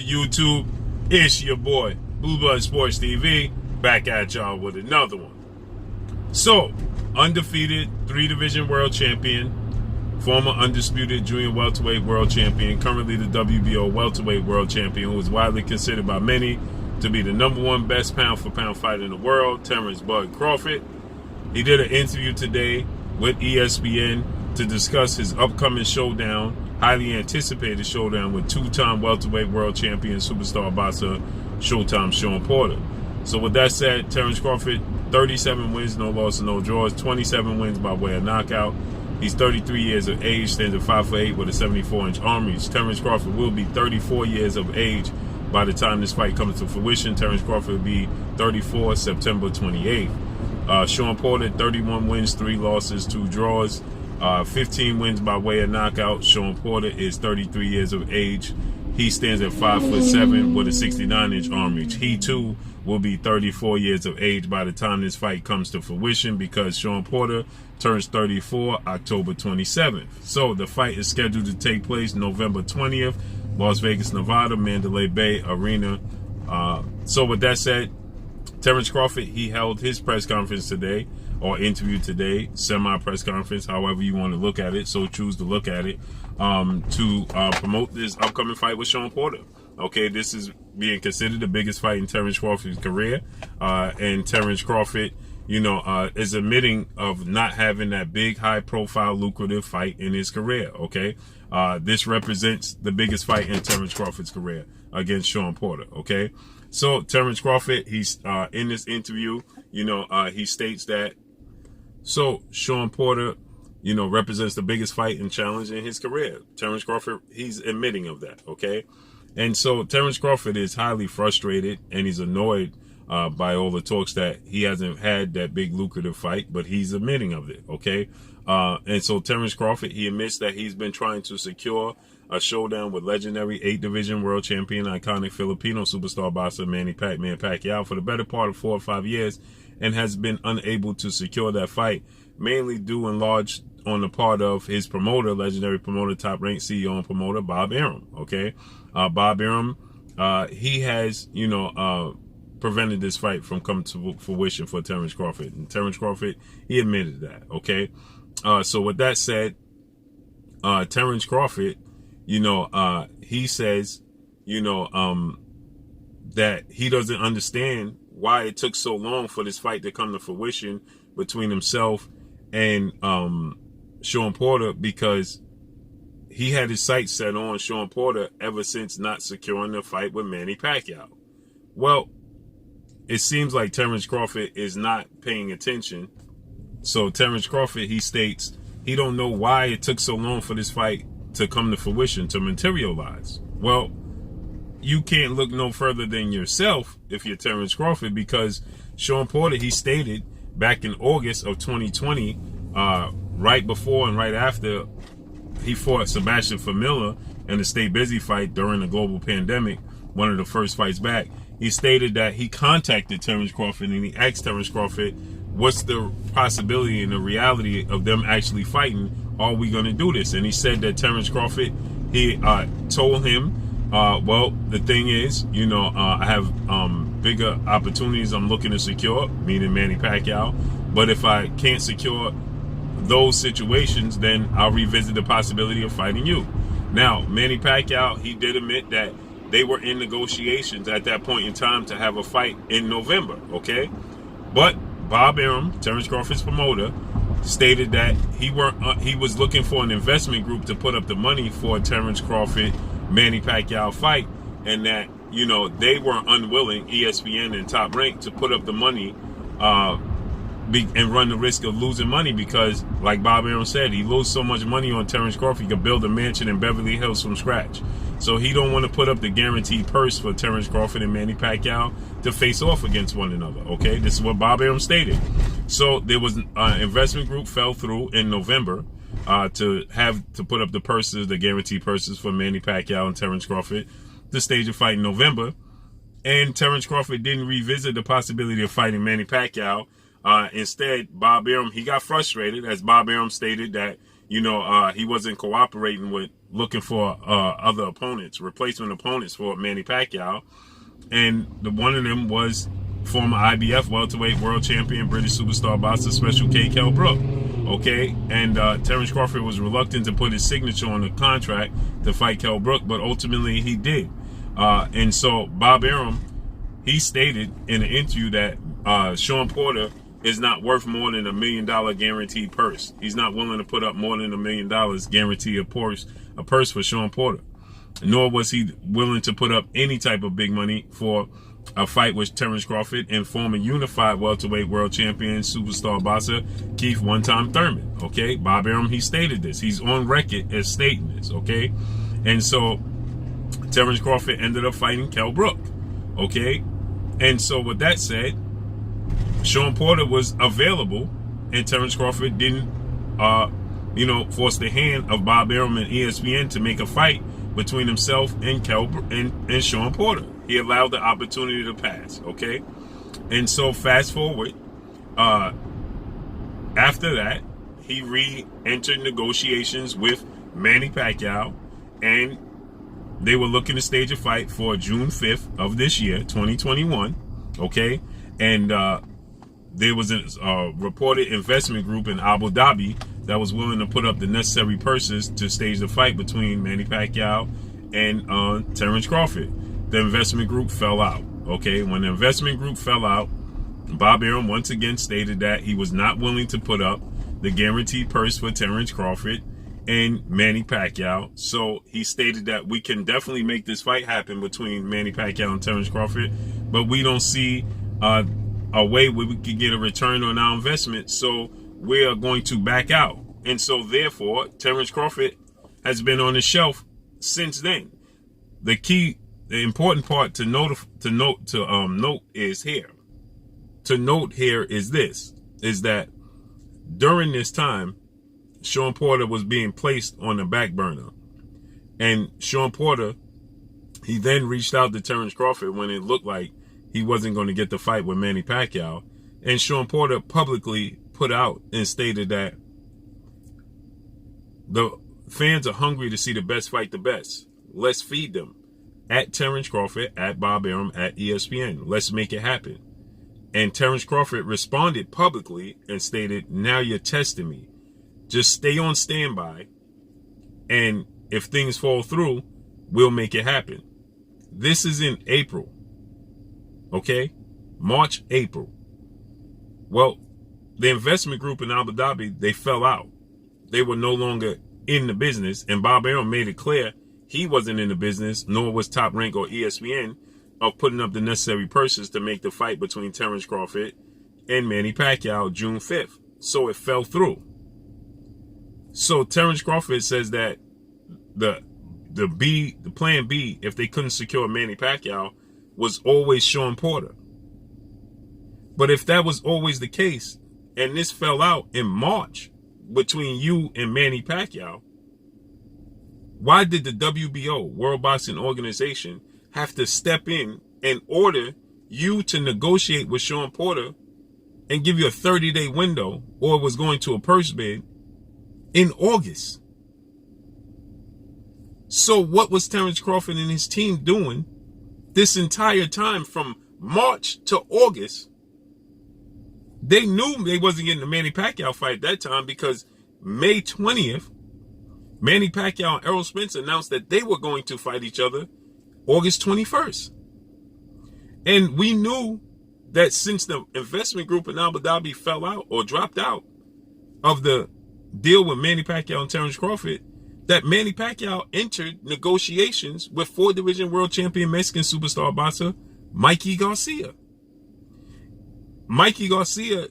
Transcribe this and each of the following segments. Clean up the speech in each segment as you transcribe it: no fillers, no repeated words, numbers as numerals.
YouTube, it's your boy, Blue Blood Sports TV, back at y'all with another one. So, undefeated 3-division world champion, former undisputed junior welterweight world champion, currently the WBO welterweight world champion, who is widely considered by many to be the #1 best pound-for-pound fighter in the world, Terence Bud Crawford. He did an interview today with ESPN to discuss his upcoming showdown, highly anticipated showdown with two-time welterweight world champion superstar boxer Showtime Shawn Porter. So with that said, Terence Crawford, 37 wins, no losses, no draws, 27 wins by way of knockout. He's 33 years of age, stands at 5'8" with a 74-inch arm reach. Terence Crawford will be 34 years of age by the time this fight comes to fruition. Terence Crawford will be 34 September 28th. Shawn Porter, 31 wins, 3 losses, 2 draws, 15 wins by way of knockout. Shawn Porter is 33 years of age. He stands at 5'7" with a 69-inch arm reach. He too will be 34 years of age by the time this fight comes to fruition, because Shawn Porter turns 34 October 27th. So the fight is scheduled to take place November 20th, Las Vegas, Nevada, Mandalay Bay Arena. So with that said, Terence Crawford, he held his press conference today, or interview today, semi-press conference, however you want to look at it, so choose to look at it, to promote this upcoming fight with Shawn Porter. Okay, this is being considered the biggest fight in Terence Crawford's career, and Terence Crawford, is admitting of not having that big, high-profile, lucrative fight in his career. Okay, this represents the biggest fight in Terence Crawford's career against Shawn Porter. Okay, so Terence Crawford, he's in this interview, he states that Shawn Porter, represents the biggest fight and challenge in his career. Terence Crawford, he's admitting of that. Okay, and so Terence Crawford is highly frustrated and he's annoyed by all the talks that he hasn't had that big lucrative fight, but he's admitting of it. Okay, and so Terence Crawford, he admits that he's been trying to secure a showdown with legendary 8-division world champion, iconic Filipino superstar boxer Manny Pacquiao for the better part of 4 or 5 years, and has been unable to secure that fight, mainly due in large on the part of his promoter, legendary promoter, top-ranked CEO and promoter, Bob Arum. Okay, Bob Arum, he has, prevented this fight from coming to fruition for Terence Crawford. And Terence Crawford, he admitted that. Okay, so with that said, Terence Crawford, he says, that he doesn't understand why it took so long for this fight to come to fruition between himself and Shawn Porter, because he had his sights set on Shawn Porter ever since not securing the fight with Manny Pacquiao. Well, it seems like Terence Crawford is not paying attention. So Terence Crawford, he states he don't know why it took so long for this fight to come to fruition, to materialize. Well, you can't look no further than yourself if you're Terence Crawford, because Shawn Porter, he stated back in August of 2020, right before and right after he fought Sebastian Famila in the Stay Busy fight during the global pandemic, one of the first fights back, he stated that he contacted Terence Crawford and he asked Terence Crawford, what's the possibility and the reality of them actually fighting? Are we going to do this? And he said that Terence Crawford, he told him, well, the thing is, I have bigger opportunities I'm looking to secure, meaning Manny Pacquiao. But if I can't secure those situations, then I'll revisit the possibility of fighting you. Now, Manny Pacquiao, he did admit that they were in negotiations at that point in time to have a fight in November. Okay, but Bob Arum, Terence Crawford's promoter, stated that he was looking for an investment group to put up the money for Terence Crawford Manny Pacquiao fight, and that they were unwilling, ESPN and Top Rank, to put up the money and run the risk of losing money, because like Bob Arum said, he loses so much money on Terence Crawford, he could build a mansion in Beverly Hills from scratch. So he don't want to put up the guaranteed purse for Terence Crawford and Manny Pacquiao to face off against one another. Okay, this is what Bob Arum stated. So there was an investment group fell through in November to put up the purses, the guaranteed purses for Manny Pacquiao and Terence Crawford to stage a fight in November. And Terence Crawford didn't revisit the possibility of fighting Manny Pacquiao. Instead, Bob Arum, he got frustrated, as Bob Arum stated that, he wasn't cooperating with looking for other opponents, replacement opponents for Manny Pacquiao, and one of them was former IBF welterweight world champion, British superstar boxer Special K. Kell Brook. Okay, and Terence Crawford was reluctant to put his signature on the contract to fight Kell Brook, but ultimately he did. And so Bob Arum, he stated in an interview that Shawn Porter is not worth more than $1 million guaranteed purse. He's not willing to put up more than $1 million guaranteed a purse for Shawn Porter. Nor was he willing to put up any type of big money for a fight with Terence Crawford and former unified welterweight world champion superstar boxer Keith one-time Thurman. Okay, Bob Arum, he stated this. He's on record as stating this. Okay, and so Terence Crawford ended up fighting Kell Brook. Okay, and so with that said, Shawn Porter was available, and Terence Crawford didn't, force the hand of Bob Arum and ESPN to make a fight between himself and and Shawn Porter. He allowed the opportunity to pass. Okay, and so fast forward, after that, he re-entered negotiations with Manny Pacquiao, and they were looking to stage a fight for June 5th of this year, 2021. Okay, and there was a reported investment group in Abu Dhabi that was willing to put up the necessary purses to stage the fight between Manny Pacquiao and Terence Crawford. The investment group fell out. Okay, when the investment group fell out, Bob Arum once again stated that he was not willing to put up the guaranteed purse for Terence Crawford and Manny Pacquiao. So he stated that we can definitely make this fight happen between Manny Pacquiao and Terence Crawford, but we don't see a way where we could get a return on our investment, so we are going to back out. And so therefore, Terence Crawford has been on the shelf since then. The important part to note is here. To note here is this, is that during this time, Shawn Porter was being placed on the back burner. And Shawn Porter, he then reached out to Terence Crawford when it looked like he wasn't going to get the fight with Manny Pacquiao. And Shawn Porter publicly put out and stated that the fans are hungry to see the best fight the best. Let's feed them. At Terence Crawford, at Bob Arum, at ESPN. Let's make it happen. And Terence Crawford responded publicly and stated, now you're testing me. Just stay on standby. And if things fall through, we'll make it happen. This is in April. Okay? March, April. Well, the investment group in Abu Dhabi, they fell out. They were no longer in the business. And Bob Arum made it clear he wasn't in the business, nor was Top Rank or ESPN, of putting up the necessary purses to make the fight between Terence Crawford and Manny Pacquiao June 5th. So it fell through. So Terence Crawford says that the plan B, if they couldn't secure Manny Pacquiao, was always Shawn Porter. But if that was always the case, and this fell out in March between you and Manny Pacquiao, why did the WBO, World Boxing Organization, have to step in and order you to negotiate with Shawn Porter and give you a 30-day window, or was going to a purse bid, in August? So what was Terence Crawford and his team doing this entire time from March to August? They knew they wasn't getting the Manny Pacquiao fight at that time, because May 20th, Manny Pacquiao and Errol Spence announced that they were going to fight each other August 21st. And we knew that since the investment group in Abu Dhabi fell out or dropped out of the deal with Manny Pacquiao and Terence Crawford, that Manny Pacquiao entered negotiations with 4-division world champion Mexican superstar boxer Mikey Garcia. Mikey Garcia,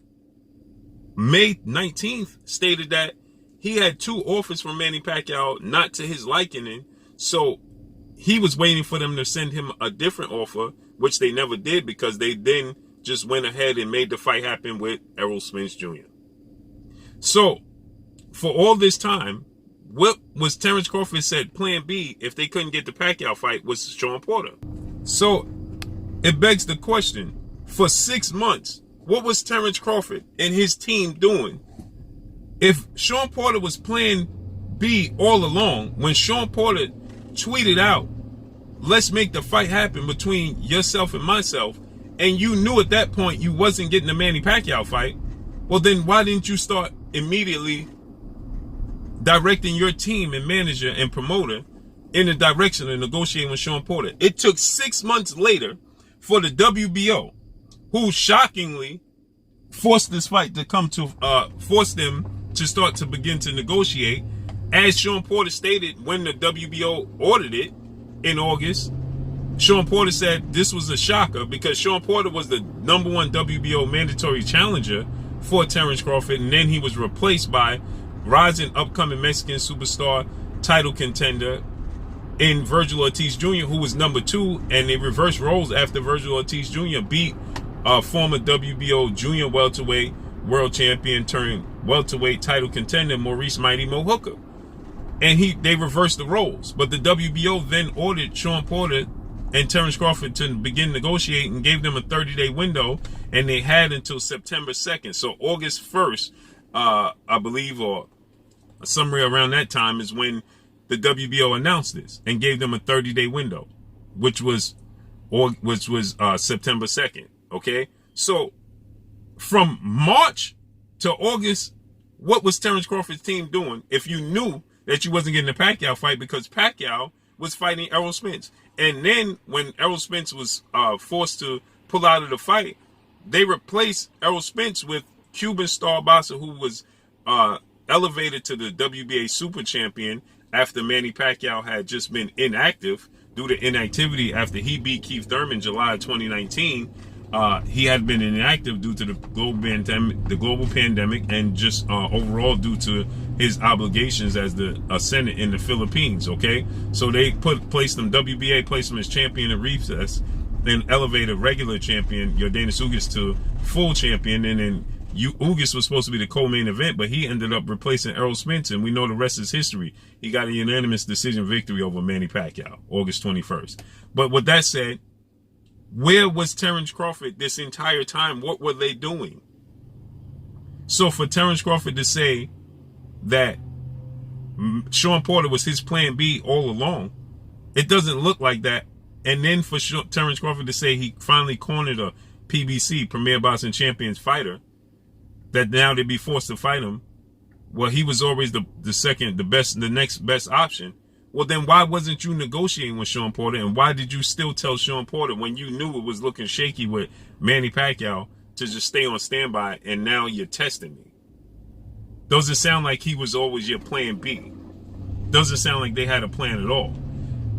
May 19th, stated that he had 2 offers from Manny Pacquiao, not to his liking, so he was waiting for them to send him a different offer, which they never did, because they then just went ahead and made the fight happen with Errol Spence Jr. So, for all this time, what was Terence Crawford said plan B if they couldn't get the Pacquiao fight was Shawn Porter. So, it begs the question, for 6 months, what was Terence Crawford and his team doing? If Shawn Porter was playing be all along when Shawn Porter tweeted out, let's make the fight happen between yourself and myself, and you knew at that point you wasn't getting the Manny Pacquiao fight, well then why didn't you start immediately directing your team and manager and promoter in the direction of negotiating with Shawn Porter? It took 6 months later for the WBO, who shockingly forced this fight to come to, force them to start to begin to negotiate. As Shawn Porter stated when the WBO ordered it in August, Shawn Porter said this was a shocker because Shawn Porter was the #1 WBO mandatory challenger for Terence Crawford, and then he was replaced by rising upcoming Mexican superstar title contender in Virgil Ortiz Jr., who was #2, and they reversed roles after Virgil Ortiz Jr. beat former WBO junior welterweight world champion turned welterweight title contender Maurice Mighty Mo Hooker. And they reversed the roles. But the WBO then ordered Shawn Porter and Terence Crawford to begin negotiating and gave them a 30-day window, and they had until September 2nd. So August 1st, I believe, or somewhere around that time is when the WBO announced this and gave them a 30-day window, which was September 2nd. Okay, so from March to August, what was Terence Crawford's team doing if you knew that you wasn't getting a Pacquiao fight, because Pacquiao was fighting Errol Spence? And then when Errol Spence was forced to pull out of the fight, they replaced Errol Spence with Cuban star boxer who was elevated to the WBA super champion after Manny Pacquiao had just been inactive due to inactivity after he beat Keith Thurman in July 2019. He had been inactive due to the global pandemic, and just overall due to his obligations as the Senate in the Philippines. Okay, so they placed him, WBA placed him as champion in recess, then elevated regular champion Yordenis Ugas to full champion, and then Ugas was supposed to be the co-main event, but he ended up replacing Errol Spence, and we know the rest is history. He got a unanimous decision victory over Manny Pacquiao, August 21st. But with that said, where was Terence Crawford this entire time? What were they doing? So for Terence Crawford to say that Shawn Porter was his plan B all along, it doesn't look like that. And then for Terence Crawford to say he finally cornered a PBC, Premier Boxing Champions fighter, that now they'd be forced to fight him. Well, he was always the second, the best, the next best option. Well, then why wasn't you negotiating with Shawn Porter, and why did you still tell Shawn Porter when you knew it was looking shaky with Manny Pacquiao to just stay on standby, and now you're testing me? Doesn't sound like he was always your plan B. Doesn't sound like they had a plan at all.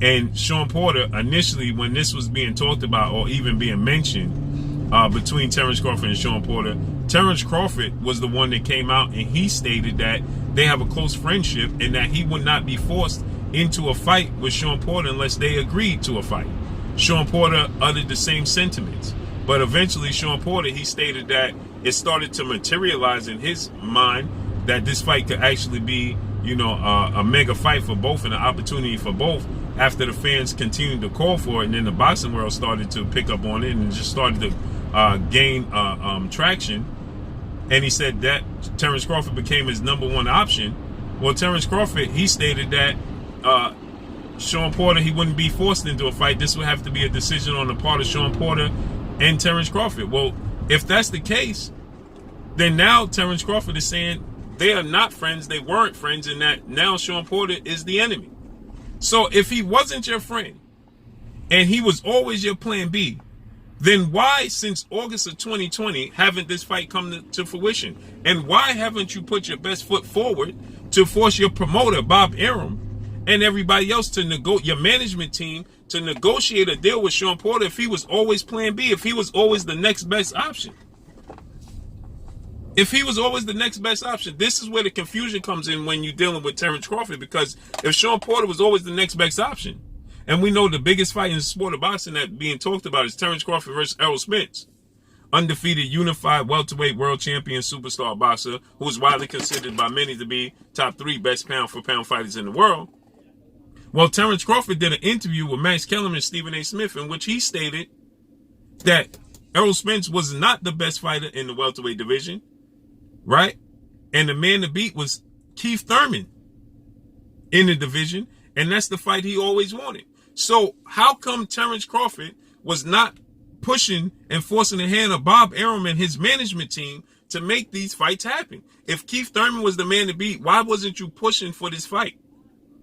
And Shawn Porter, initially when this was being talked about or even being mentioned between Terence Crawford and Shawn Porter, Terence Crawford was the one that came out and he stated that they have a close friendship and that he would not be forced into a fight with Shawn Porter unless they agreed to a fight. Shawn Porter uttered the same sentiments, but eventually Shawn Porter, he stated that it started to materialize in his mind that this fight could actually be, you know, a mega fight for both and an opportunity for both after the fans continued to call for it, and then the boxing world started to pick up on it and just started to gain traction. And he said that Terence Crawford became his #1 option. Well, Terence Crawford, he stated that Shawn Porter, he wouldn't be forced into a fight. This would have to be a decision on the part of Shawn Porter and Terence Crawford. Well, if that's the case, then now Terence Crawford is saying they are not friends, they weren't friends, and that now Shawn Porter is the enemy. So if he wasn't your friend and he was always your plan B, then why, since August of 2020, haven't this fight come to fruition? And why haven't you put your best foot forward to force your promoter, Bob Arum, and everybody else to your management team to negotiate a deal with Shawn Porter if he was always plan B, if he was always the next best option? If he was always the next best option, this is where the confusion comes in when you're dealing with Terence Crawford, because if Shawn Porter was always the next best option, and we know the biggest fight in the sport of boxing that being talked about is Terence Crawford versus Errol Spence, undefeated unified welterweight world champion superstar boxer who is widely considered by many to be top 3 best pound for pound fighters in the world. Well, Terence Crawford did an interview with Max Kellerman and Stephen A. Smith in which he stated that Errol Spence was not the best fighter in the welterweight division, right? And the man to beat was Keith Thurman. in the division, and that's the fight he always wanted. So how come Terence Crawford was not pushing and forcing the hand of Bob Arum and his management team to make these fights happen? If Keith Thurman was the man to beat, why wasn't you pushing for this fight?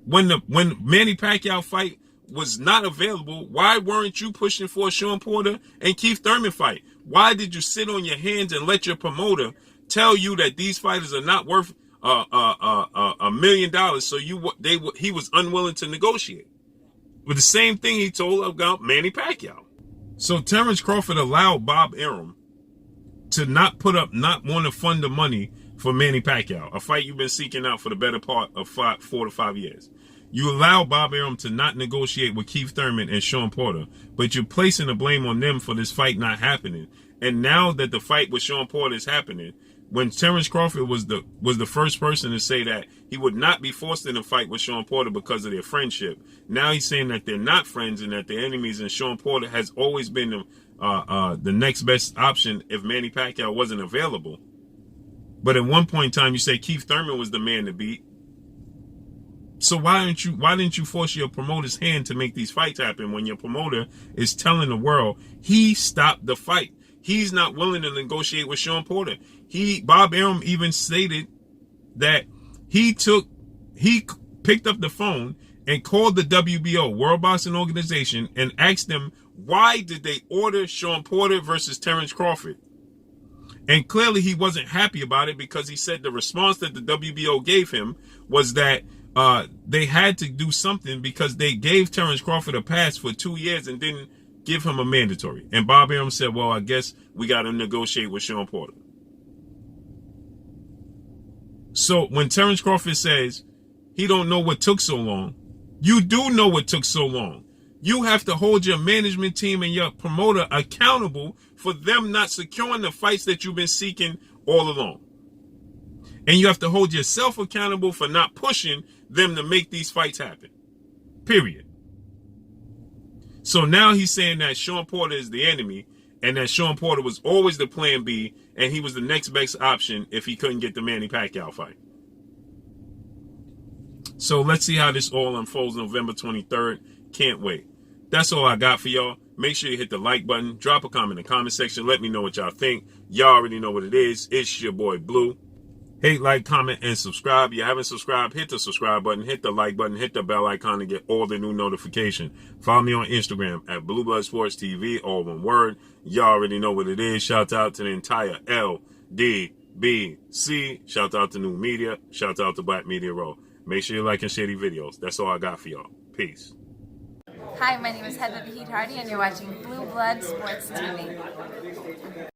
When Manny Pacquiao fight was not available, why weren't you pushing for a Shawn Porter and Keith Thurman fight? Why did you sit on your hands and let your promoter tell you that these fighters are not worth $1 million? So he was unwilling to negotiate. With the same thing he told about Manny Pacquiao. So Terence Crawford allowed Bob Arum to not want to fund the money for Manny Pacquiao, a fight you've been seeking out for the better part of 4 to 5 years. You allow Bob Arum to not negotiate with Keith Thurman and Shawn Porter, but you're placing the blame on them for this fight not happening. And now that the fight with Shawn Porter is happening, when Terence Crawford was the first person to say that he would not be forced in a fight with Shawn Porter because of their friendship, now he's saying that they're not friends and that they're enemies, and Shawn Porter has always been the next best option if Manny Pacquiao wasn't available. But at one point in time, you say Keith Thurman was the man to beat. So why didn't you force your promoter's hand to make these fights happen when your promoter is telling the world he stopped the fight? He's not willing to negotiate with Shawn Porter. Bob Arum even stated that he picked up the phone and called the WBO, World Boxing Organization, and asked them why did they order Shawn Porter versus Terence Crawford. And clearly he wasn't happy about it, because he said the response that the WBO gave him was that they had to do something because they gave Terence Crawford a pass for 2 years and didn't give him a mandatory. And Bob Arum said, well, I guess we got to negotiate with Shawn Porter. So when Terence Crawford says he don't know what took so long, you do know what took so long. You have to hold your management team and your promoter accountable for them not securing the fights that you've been seeking all along. And you have to hold yourself accountable for not pushing them to make these fights happen. Period. So now he's saying that Shawn Porter is the enemy, and that Shawn Porter was always the plan B, and he was the next best option if he couldn't get the Manny Pacquiao fight. So let's see how this all unfolds November 23rd. Can't wait. That's all I got for y'all. Make sure you hit the like button. Drop a comment in the comment section. Let me know what y'all think. Y'all already know what it is. It's your boy Blue. Hate, like, comment, and subscribe. If you haven't subscribed, hit the subscribe button, hit the like button, hit the bell icon to get all the new notifications. Follow me on Instagram at Blue Blood Sports TV, all one word. Y'all already know what it is. Shout out to the entire LDBC. Shout out to New Media. Shout out to Black Media Row. Make sure you like and share these videos. That's all I got for y'all. Peace. Hi, my name is Heather the Heat Hardy, and you're watching Blue Blood Sports TV.